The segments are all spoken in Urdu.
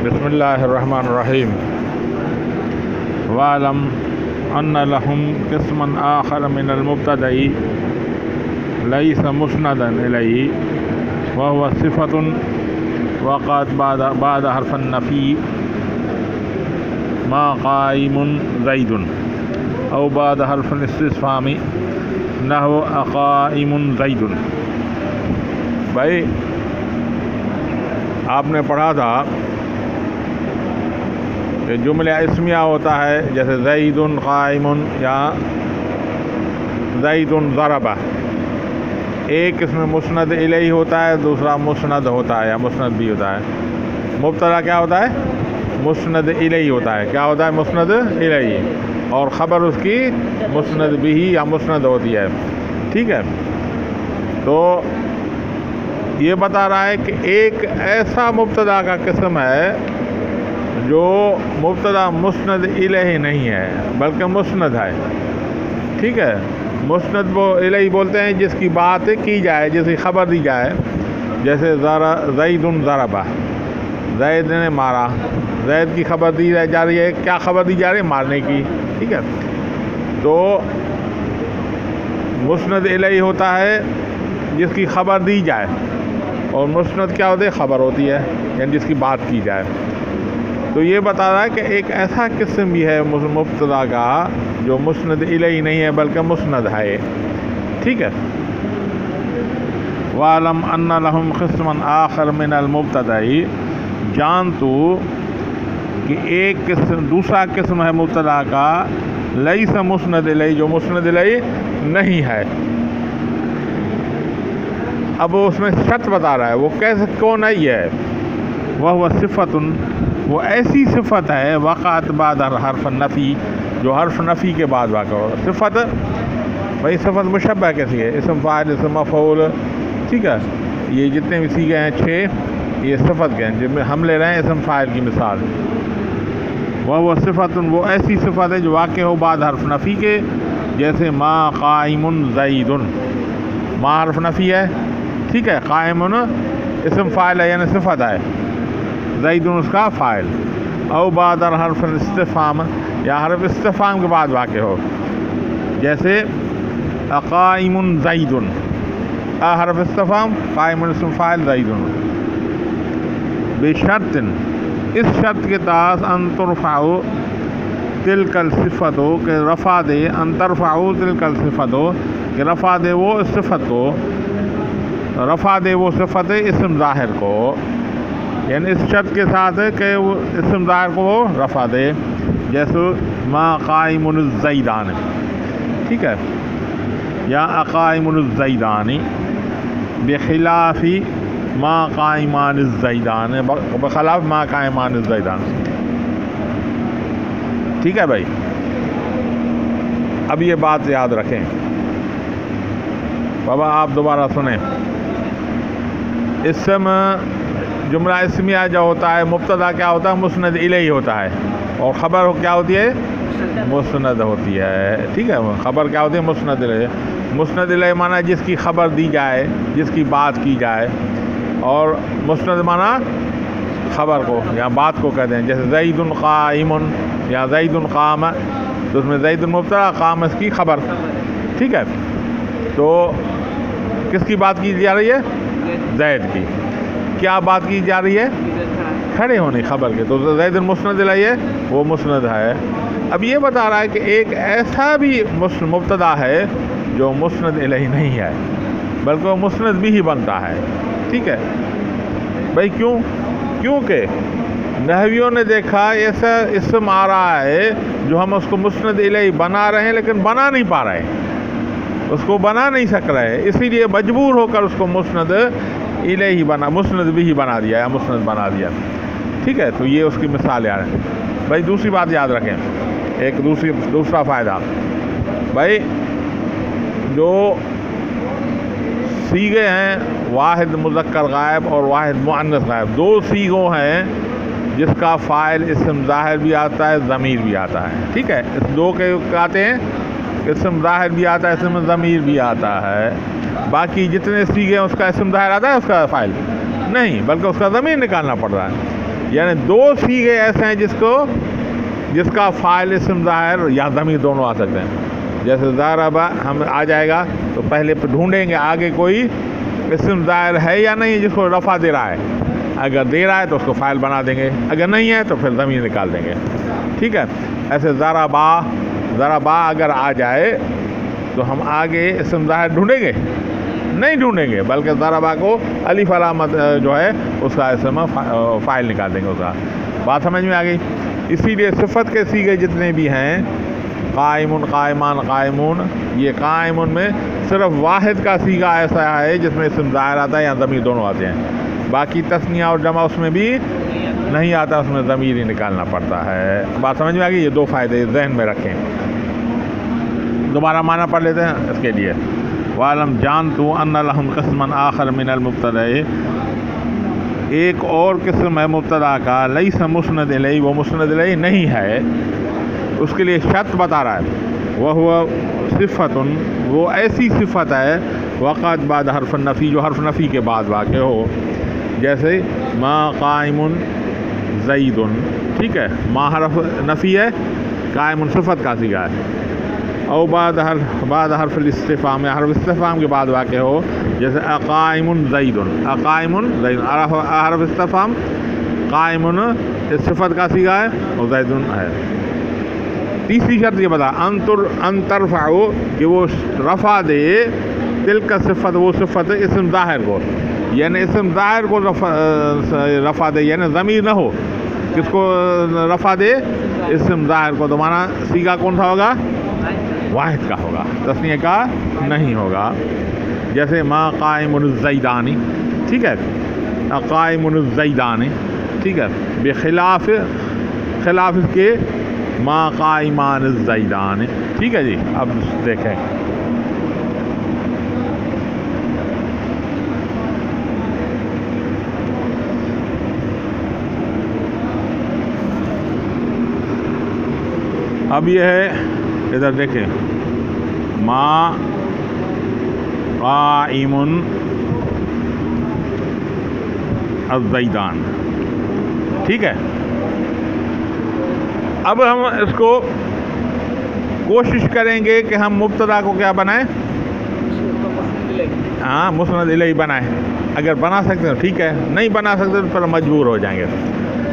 بسم اللہ الرحمن الرحیم وَاعْلَمْ أَنَّ لَهُمْ قِسْمًا آخَرَ مِنَ الْمُبْتَدَإِ لَيْسَ مُسْنَدًا إِلَيْهِ وَهُوَ صِفَةٌ وَقَعَتْ بعد حرف النفي ما قائم زيد أو بعد حرف الاستفهام نحو أقائم زيد. بھائی آپ نے پڑھا تھا کہ جملہ اسمیہ ہوتا ہے جیسے زید قائم یا زید ضرب. ایک اس میں مسند الیہ ہوتا ہے، دوسرا مسند ہوتا ہے یا مسند بھی ہوتا ہے. مبتدا کیا ہوتا ہے؟ مسند الیہ ہوتا ہے. کیا ہوتا ہے؟ مسند الیہ. اور خبر اس کی مسند بھی یا مسند ہوتی ہے. ٹھیک ہے، تو یہ بتا رہا ہے کہ ایک ایسا مبتدا کا قسم ہے جو مبتدا مسند الیہ نہیں ہے بلکہ مسند ہے. ٹھیک ہے، مسند وہ الیہ بولتے ہیں جس کی بات کی جائے، جس کی خبر دی جائے. جیسے زید ضرب، زید نے مارا. زید کی خبر دی جا رہی ہے. کیا خبر دی جا رہی ہے؟ مارنے کی. ٹھیک ہے، تو مسند الیہ ہوتا ہے جس کی خبر دی جائے، اور مسند کیا ہوتی ہے؟ خبر ہوتی ہے، یعنی جس کی بات کی جائے. تو یہ بتا رہا ہے کہ ایک ایسا قسم بھی ہے مبتدا کا جو مسند الیہ نہیں ہے بلکہ مسند ہے. ٹھیک ہے، وَاعْلَمْ أَنَّ لَهُمْ قِسْمًا آخَرَ مِنَ الْمُبْتَدَإِ. جان تو کہ ایک قسم، دوسرا قسم ہے مبتدا کا، لیس مسند الیہ، جو مسند الیہ نہیں ہے. اب اس میں شرط بتا رہا ہے، وہ کیسے کون ہے؟ یہ ہے وہ صفت، وہ ایسی صفت ہے وقعت بعد حرف النفی، جو حرف نفی کے بعد واقع ہو. صفت بھائی، صفت مشبہ کیسی ہے؟ اسم فاعل، اسم مفعول. ٹھیک ہے، یہ جتنے بھی سیغے ہیں 6، یہ صفت کے ہیں جن میں ہم لے رہے ہیں اسم فاعل کی مثال. وہ صفت، وہ ایسی صفت ہے جو واقع ہو بعد حرف نفی کے، جیسے ما قائم زید. ما حرف نفی ہے. ٹھیک ہے، قائم اسم فاعل ہے یعنی صفت ہے، زید اس کا فاعل. او بعد حرف استفہام، یا حرف استفہام کے بعد واقع ہو، جیسے اقائم زید. حرف استفہام، قائم اسم فاعل، زید. بشرط، اس شرط کے تحت ان ترفعوا تلک الصفت، کہ رفع دے، ان ترفعوا تلک الصفت، کہ رفع دے وہ صفت کو، رفع دے وہ صفت اسم ظاہر کو. یعنی اس شرط کے ساتھ ہے کہ وہ اسم ظاہر کو وہ رفع دے، جیسے ما قائم الزیدان. ٹھیک ہے، یا اقائم الزیدان، بخلاف ما قائمان الزیدان، بخلاف ما قائمان الزیدان. ٹھیک ہے بھائی، اب یہ بات یاد رکھیں بابا، آپ دوبارہ سنیں. اسم جملہ اسمیہ جو ہوتا ہے، مبتدا کیا ہوتا ہے؟ مسند الیہ ہوتا ہے، اور خبر کیا ہوتی ہے؟ مسند ہوتی ہے. ٹھیک ہے، خبر کیا ہوتی ہے؟ مسند الیہ. مسند الیہ مانا جس کی خبر دی جائے، جس کی بات کی جائے، اور مسند مانا خبر کو یا بات کو کہتے ہیں. جیسے زید قائم یا زید قام، تو اس میں زید مبتدا، قام اس کی خبر. ٹھیک ہے، تو کس کی بات کی جا رہی ہے؟ زید کی. کیا بات کی جا رہی ہے؟ کھڑے ہونے خبر کے. تو زید مسند الیہ وہ مسند ہے. اب یہ بتا رہا ہے کہ ایک ایسا بھی مبتدا ہے جو مسند الیہ نہیں ہے بلکہ وہ مسند بھی ہی بنتا ہے. ٹھیک ہے بھائی، کیونکہ نحویوں نے دیکھا ایسا اسم آ رہا ہے جو ہم اس کو مسند الیہ بنا رہے ہیں لیکن بنا نہیں پا رہے ہیں، اس کو بنا نہیں سک رہے، اسی لیے مجبور ہو کر اس کو مسند الیہ بنا، مسند بھی ہی بنا دیا یا مسند بنا دیا. ٹھیک ہے، تو یہ اس کی مثال یاد ہے بھائی. دوسری بات یاد رکھیں، ایک دوسرا فائدہ بھائی، جو سیغے ہیں واحد مذکر غائب اور واحد مؤنث غائب، دو سیغوں ہیں جس کا فاعل اسم ظاہر بھی آتا ہے، ضمیر بھی آتا ہے. ٹھیک ہے، اس دو کے آتے ہیں، اسم ظاہر بھی آتا ہے، اسم ضمیر بھی آتا ہے. باقی جتنے سیغے ہیں اس کا اسم ظاہر آتا ہے، اس کا فاعل نہیں، بلکہ اس کا ضمیر نکالنا پڑ رہا ہے. یعنی دو سیغے ایسے ہیں جس کا فاعل اسم ظاہر یا ضمیر دونوں آ سکتے ہیں. جیسے ضربہ ہم آ جائے گا تو پہلے ڈھونڈیں گے آگے کوئی اسم ظاہر ہے یا نہیں جس کو رفع دے رہا ہے. اگر دے رہا ہے تو اس کو فاعل بنا دیں گے, اگر نہیں ہے تو پھر ضمیر نکال دیں گے. ٹھیک ہے. ایسے ضربہ اگر آ جائے تو ہم آگے اسم ظاہر ڈھونڈیں گے؟ نہیں ڈھونڈیں گے, بلکہ ضربہ کو الف علامت جو ہے اس کا اسم فاعل نکال دیں گے. اس کا بات سمجھ میں آ گئی. اسی لیے صفت کے سیغے جتنے بھی ہیں, قائم, قائمان, قائمون, یہ قائمون میں صرف واحد کا سیغہ ایسا ہے جس میں اسم ظاہر آتا ہے یا ضمیر دونوں آتے ہیں. باقی تثنیہ اور جمع اس میں بھی نہیں آتا, اس میں ضمیر ہی نکالنا پڑتا ہے. بات سمجھ میں آ گئی. یہ دو فائدے ذہن میں رکھیں. دوبارہ معنی پڑھ لیتے ہیں اس کے لیے. وَعَلَمْ جَانْتُ أَنَّ لَهُمْ قِسْمًا آخَرَ مِنَ الْمُبْتَدَإِ, ایک اور قسم ہے مبتدا کا, لیس مسند الیہ, وہ مسند الیہ نہیں ہے. اس کے لیے شرط بتا رہا ہے. وَهُوَ صِفَةٌ, وہ ایسی صفت ہے وقعت بعد حرف النفی, جو حرف نفی کے بعد واقع ہو. جیسے ما قائم زید, ٹھیک ہے, ما حرف نفی ہے, قائم صفت کا صیغہ ہے. او بعد حرف الاستفہام, حرف استفہام کے بعد واقع ہو. جیسے اقائم زید, اقائم زید, حرف استفہام, قائم صفت کا صیغہ ہے اور زید ہے. تیسری شرط یہ بتا, ان ترفعو, کہ وہ رفع دے, تلک صفت, وہ صفت اسم ظاہر کو, یعنی اسم ظاہر کو رفع دے, یعنی ضمیر نہ ہو. کس کو رفع دے؟ اسم ظاہر کو. تو مانا صیغہ کون سا ہوگا؟ واحد کا ہوگا, تثنیہ کا نہیں ہوگا. جیسے ما قائم الزیدانی, ٹھیک ہے, قائم الزیدانی, ٹھیک ہے, بخلاف اس کے ما قائمان الزیدان. ٹھیک ہے جی. اب دیکھیں اب یہ ہے, ادھر دیکھیں, ما قائم الزیدان, ٹھیک ہے. اب ہم اس کو کوشش کریں گے کہ ہم مبتدا کو کیا بنائیں؟ ہاں, مسند الیہ بنائیں. اگر بنا سکتے ہیں ٹھیک ہے, نہیں بنا سکتے تو پھر مجبور ہو جائیں گے.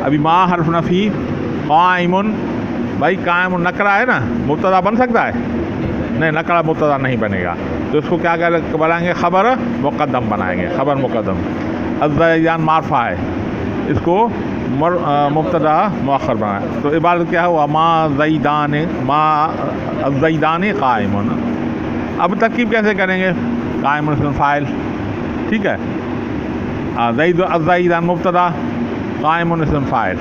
ابھی ما حرف نفی, قائم, بھائی قائم نکرہ ہے نا, مبتدا بن سکتا ہے؟ نہیں, نکرہ مبتدا نہیں بنے گا. تو اس کو کیا بنائیں گے؟ خبر مقدم بنائیں گے, خبر مقدم. الزیدان معرفہ ہے, اس کو مبتدا مؤخر بنائیں. تو عبارت کیا ہوا؟ ما زیدان, ما الزیدان قائم. اب ترکیب کیسے کریں گے؟ قائم اسم فاعل, ٹھیک ہے, الزیدان مبتدا, قائم اسم فاعل,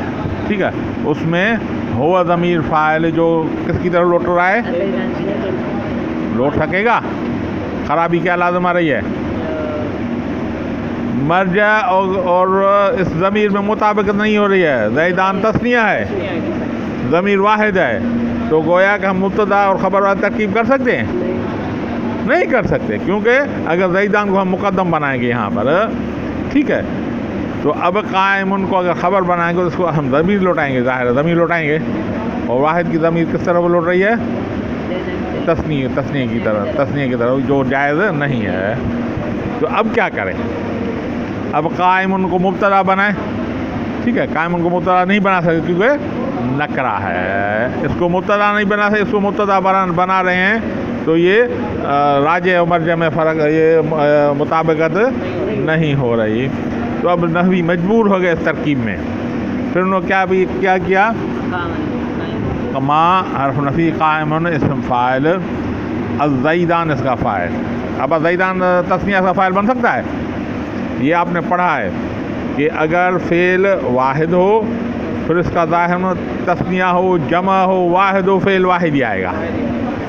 ٹھیک ہے. اس میں ہوا ضمیر فاعل جو کس کی طرف لوٹ رہا ہے؟ لوٹ سکے گا. خرابی کیا لازم آ رہی ہے؟ مرجع اور اس ضمیر میں مطابقت نہیں ہو رہی ہے. زیدان تثنیہ ہے, ضمیر واحد ہے, تو گویا کہ ہم مبتدا اور خبر والا ترکیب کر سکتے ہیں؟ نہیں کر سکتے, کیونکہ اگر زیدان کو ہم مقدم بنائیں گے یہاں پر, ٹھیک ہے, تو اب قائم ان کو اگر خبر بنائیں گے تو اس کو ہم ضمیر لوٹائیں گے, ظاہر ہے ضمیر لوٹائیں گے. اور واحد کی ضمیر کس طرف لوٹ رہی ہے؟ تثنیہ کی طرف, جو جائز نہیں ہے. تو اب کیا کریں؟ اب قائم ان کو مبتدا بنائیں, ٹھیک ہے. قائم ان کو مبتدا نہیں بنا سکتے کیونکہ نکرہ ہے. اس کو مبتدا نہیں بنا سکتے, اس کو مبتدا بنا رہے ہیں, تو یہ راجع اور مرجع میں فرق, یہ مطابقت نہیں ہو رہی. تو اب نحوی مجبور ہو گئے اس ترکیب میں. پھر انہوں نے کیا کیا؟ ما حرف نفی, قائم اسم فاعل, الزیدان اس کا فاعل. اب الزیدان تثنیہ کا فاعل بن سکتا ہے؟ یہ آپ نے پڑھا ہے کہ اگر فعل واحد ہو, پھر اس کا ظاہر تثنیہ ہو, جمع ہو, واحد ہو, فعل واحد ہی آئے گا.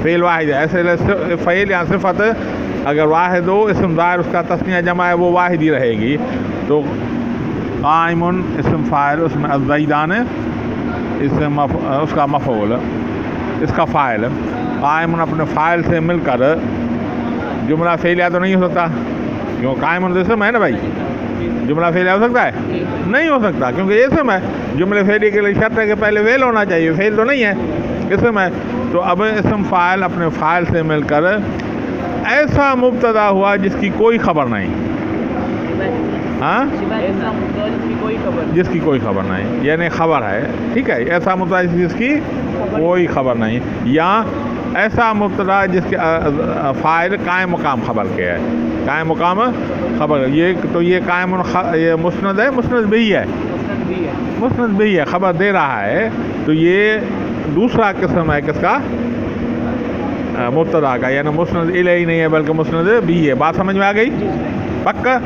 فعل واحد ہے. ایسے فعل یا صفت اگر واحد ہو, اسم ظاہر اس کا تثنیہ جمع ہے, وہ واحد ہی رہے گی. تو قائم اسم فاعل, اس میں الزیدان اس کا مفعول, اس کا فاعل. قائم اپنے فاعل سے مل کر جملہ فعلیہ تو نہیں ہو سکتا, کیوں قائم اسم ہے نا بھائی, جملہ فعلیہ ہو سکتا ہے؟ نہیں ہو سکتا، کیونکہ اسم ہے. جملے فعلی کے لیے شرط ہے کہ پہلے فعل ہونا چاہیے، فعل تو نہیں ہے، اسم ہے. تو اب اسم فاعل اپنے فاعل سے مل کر ایسا مبتدا ہوا جس کی کوئی خبر نہیں. ہاں، جس کی کوئی خبر نہیں، یعنی خبر ہے. ٹھیک ہے، ایسا مبتدا جس کی کوئی خبر نہیں، یا ایسا مبتدا جس کے فاعل قائم مقام خبر کے ہے. قائم مقام خبر، یہ تو یہ قائم یہ مسند ہے، مسند بھی ہے، مسند بھی ہے، خبر دے رہا ہے. تو یہ دوسرا قسم ہے کس کا؟ مبتدا کا، یعنی مسند الیہ نہیں ہے بلکہ مسند بھی ہے. بات سمجھ میں آ گئی؟ پکا.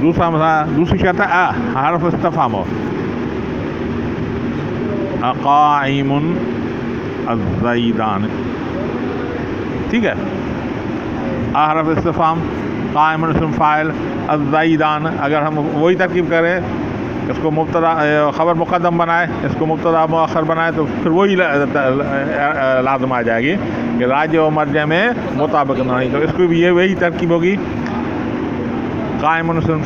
دوسرا مثلا دوسری شرط ہے حرف استفہام ہو. اقائم الزیدان، ٹھیک ہے. حرف استفہام، قائم اسم فاعل، الزیدان. اگر ہم وہی ترکیب کریں، اس کو مبتدا خبر مقدم بنائے، اس کو مبتدا مؤخر بنائے، تو پھر وہی لازم آ جائے گی کہ راجع و مرجع میں مطابق نہیں. تو اس کو بھی یہ وہی ترکیب ہوگی. قائم اسم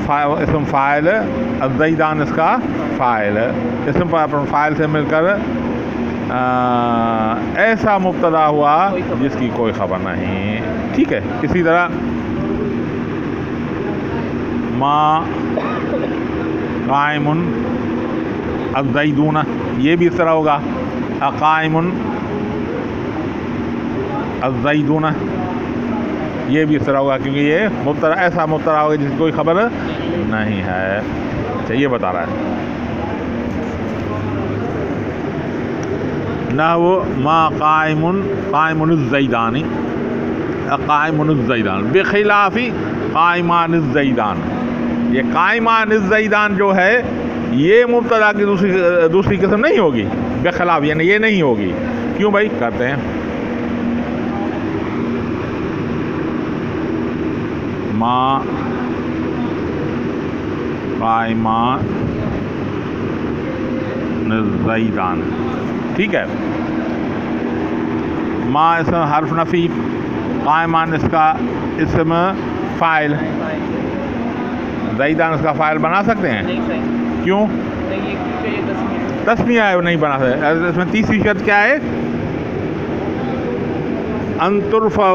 فاعل، الزیدان اس کا فاعل. اسم فاعل سے مل کر ایسا مبتدا ہوا جس کی کوئی خبر نہیں. ٹھیک ہے. اسی طرح ما قائم الزیدون، یہ بھی اس طرح ہوگا. اقائم الزیدون، یہ بھی اس طرح ہوگا، کیونکہ یہ مبتدا ایسا مبتدا ہوگا جس کی کوئی خبر نہیں ہے. یہ بتا رہا ہے. نحو ما قائم الزیدان، قائم الزیدان بخلاف قائمان الزیدان. یہ قائمان الزیدان جو ہے یہ مبتدا کی دوسری قسم نہیں ہوگی. بخلاف یعنی یہ نہیں ہوگی. کیوں بھائی؟ کرتے ہیں. ما قائمان الزیدان، ٹھیک ہے. ما اسم حرف نفی، قائمان اس کا اسم فاعل. زیدان اس کا فاعل بنا سکتے ہیں؟ کیوں؟ تسمیہ ہے، نہیں بنا سکتے. اس میں تیسری شرط کیا ہے؟ ان ترفع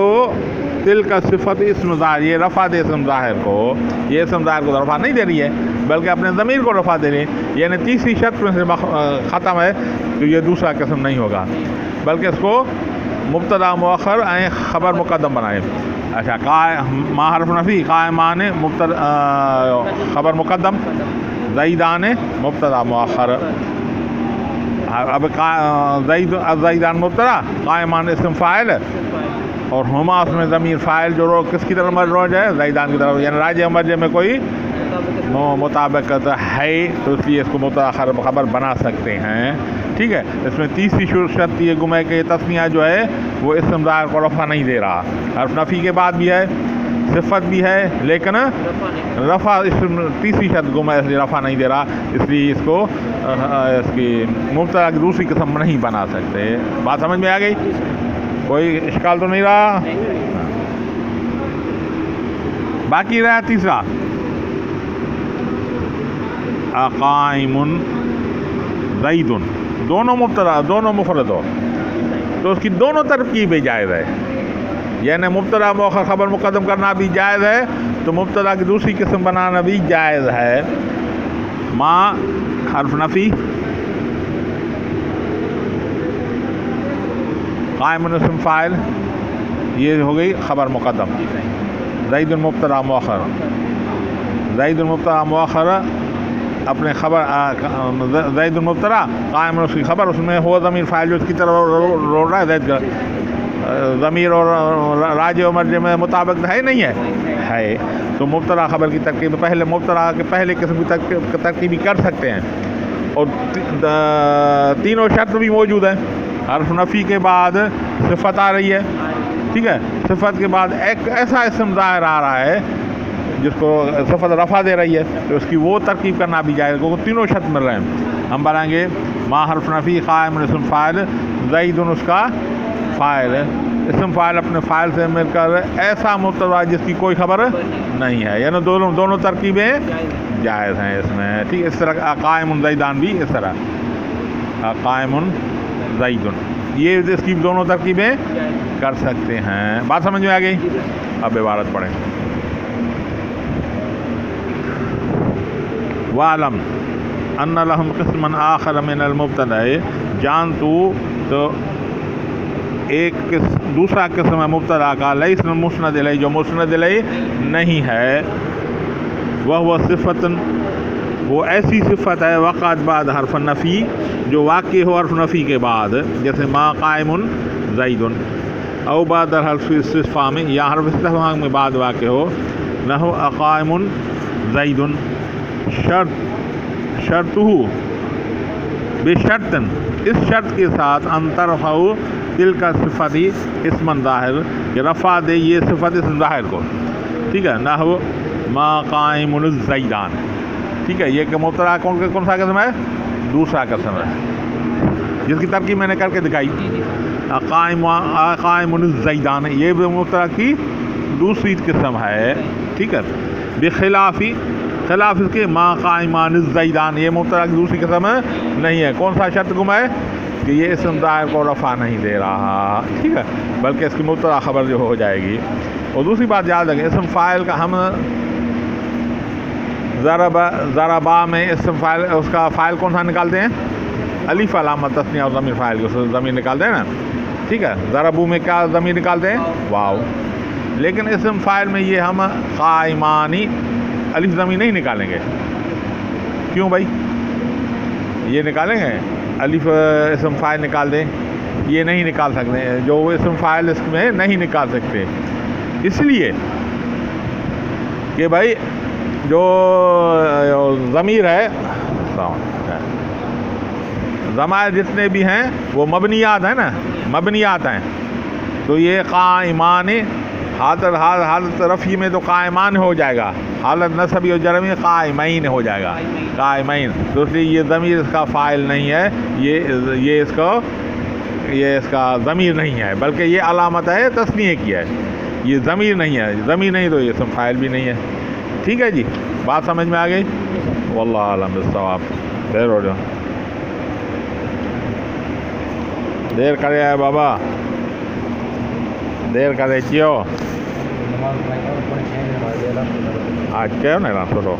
تلک صفت اسم ظاہر، یہ رفع دے اسم ظاہر کو. یہ اسم ظاہر کو رفع نہیں دے رہی ہے بلکہ اپنے ضمیر کو رفع دے رہی ہے. یعنی تیسری شرط میں سے ختم ہے. تو یہ دوسرا قسم نہیں ہوگا بلکہ اس کو مبتدا مؤخر خبر مقدم بنائے. اچھا، ما حرف نفی، قائمان مبتدا خبر مقدم، زیدان مبتدا مؤخر. اب زیدان مبتدا، قائمان اسم فاعل، اور ہما اس میں ضمیر فاعل جو کس کی طرف مرجع ہے؟ زیدان کی طرف. یعنی راجع مرجع میں کوئی مطابقت ہے، تو اس لیے اس کو مبتدا خبر بنا سکتے ہیں. ٹھیک ہے. اس میں تیسری شرط یہ گم ہے کہ یہ تسمیہ جو ہے وہ اسم ظاہر کو رفع نہیں دے رہا. حرف نفی کے بعد بھی ہے، صفت بھی ہے، لیکن رفع تیسری شرط گم ہے، اس لیے رفع نہیں دے رہا. اس لیے اس کو اس کی مبتدا کی دوسری قسم نہیں بنا سکتے. بات سمجھ میں آ گئی؟ کوئی اشکال تو نہیں رہا؟ باقی رہا تیسرا، اقائم زید. دونوں مبتدا، دونوں مفرد ہو تو اس کی دونوں ترکیبیں جائز ہے. یعنی مبتدا مؤخر خبر مقدم کرنا بھی جائز ہے، تو مبتدا کی دوسری قسم بنانا بھی جائز ہے. ما حرف نفی، قائم اسم فاعل، یہ ہو گئی خبر مقدم. زید مبتدا مؤخر، زید مبتدا مؤخر اپنے خبر زید المبتدا، قائم اس کی خبر، اس میں ہوا ضمیر فاعل جو اس کی طرف روڑ رہا ہے. زید کا ضمیر اور راجع و مرجع میں مطابق ہے نہیں ہے؟ ہے. تو مبتدا خبر کی ترکیب پہلے مبتدا کے پہلے قسم کی ترکیب کر سکتے ہیں. اور تینوں شرط بھی موجود ہیں. حرف نفی کے بعد صفت آ رہی ہے. ٹھیک ہے. صفت کے بعد ایک ایسا اسم ظاہر آ رہا ہے جس کو صفت رفع دے رہی ہے، تو اس کی وہ ترکیب کرنا بھی جائے گا. تینوں شرط مل رہے ہیں. ہم بنائیں گے ما حرف نفی، قائم اسم فاعل، زید اس کا فاعل. اسم فاعل اپنے فاعل سے مل کر ایسا مبتدا جس کی کوئی خبر نہیں ہے، یعنی دونوں ترکیبیں جائز ہیں اس میں، ٹھیک ہے. اس طرح قائم زیدان بھی اس طرح قائم زید، یہ اس کی دونوں ترکیبیں کر سکتے ہیں. بات سمجھ میں آ گئی؟ اب عبارت پڑھیں. وَعْلَمْ أَنَّ لَهُمْ قِسْمًا آخَرَ مِنَ الْمُبْتَدَإِ، جان تو ایک دوسرا قسم ہے مبتدا کا، لیس مسند الیہ، جو مسند الیہ نہیں ہے. وہ صفت، وہ ایسی صفت ہے وقعت بعد حرف النفی، جو واقع ہو حرف نفی کے بعد، جیسے ما قائم زید، او بعد حرف استفہام، یا حرف استفہام میں بعد واقع ہو، نحو اقائم زید، شرطہ بشرط، اس شرط کے ساتھ ان ترفع تلک صفتی اسم ظاہر، کہ رفع دے یہ صفت اسم ظاہر کو، ٹھیک ہے. نحو ما قائم الزیدان، ٹھیک ہے. یہ کہ مبتدا کون سا قسم ہے؟ دوسرا قسم ہے، جس کی ترکیب میں نے کر کے دکھائی. قائم الزیدان یہ بھی مبتدا کی دوسری قسم ہے، ٹھیک ہے. خلاف اس کے ما قائمان الزیدان، یہ مبتدا کی دوسری قسم نہیں ہے. کون سا شرط گم ہے؟ کہ یہ اسم ظاہر کو رفع نہیں دے رہا، ٹھیک ہے، بلکہ اس کی مبتدا خبر جو ہو جائے گی. اور دوسری بات یاد رکھیں، اسم فاعل کا ہم ضربا میں اسم فاعل، اس کا فاعل کون سا نکالتے ہیں؟ الف علامت تثنیہ اور ضمیر فاعل کو ضمیر نکالتے ہیں نا، ٹھیک ہے. ضربو میں کیا ضمیر نکالتے ہیں؟ واو. لیکن اسم فاعل میں یہ ہم قائمانی الف ضمیر نہیں نکالیں گے. کیوں بھائی؟ یہ نکالیں گے الف اسم فاعل نکال دیں، یہ نہیں نکال سکتے، جو اسم فاعل اس میں نہیں نکال سکتے، اس لیے کہ بھائی جو ضمیر ہے، ضمائر جتنے بھی ہیں وہ مبنیات ہیں نا، مبنیات ہیں. تو یہ قائمان حالت رفعی میں تو قائمان ہو جائے گا، حالت نصبی اور جرمی قائمین ہو جائے گا، قائمین. تو اس لیے یہ ضمیر اس کا فاعل نہیں ہے، یہ اس کا ضمیر نہیں ہے، بلکہ یہ علامت ہے تثنیہ کی ہے، یہ ضمیر نہیں ہے. ضمیر نہیں تو یہ اسم فاعل بھی نہیں ہے. ٹھیک ہے جی، بات سمجھ میں آ گئی؟ واللہ اعلم بالصواب. دیر ہو جاؤ، دیر کرے ہے بابا، دیر کرے کیوں آج کیا نا چھوٹو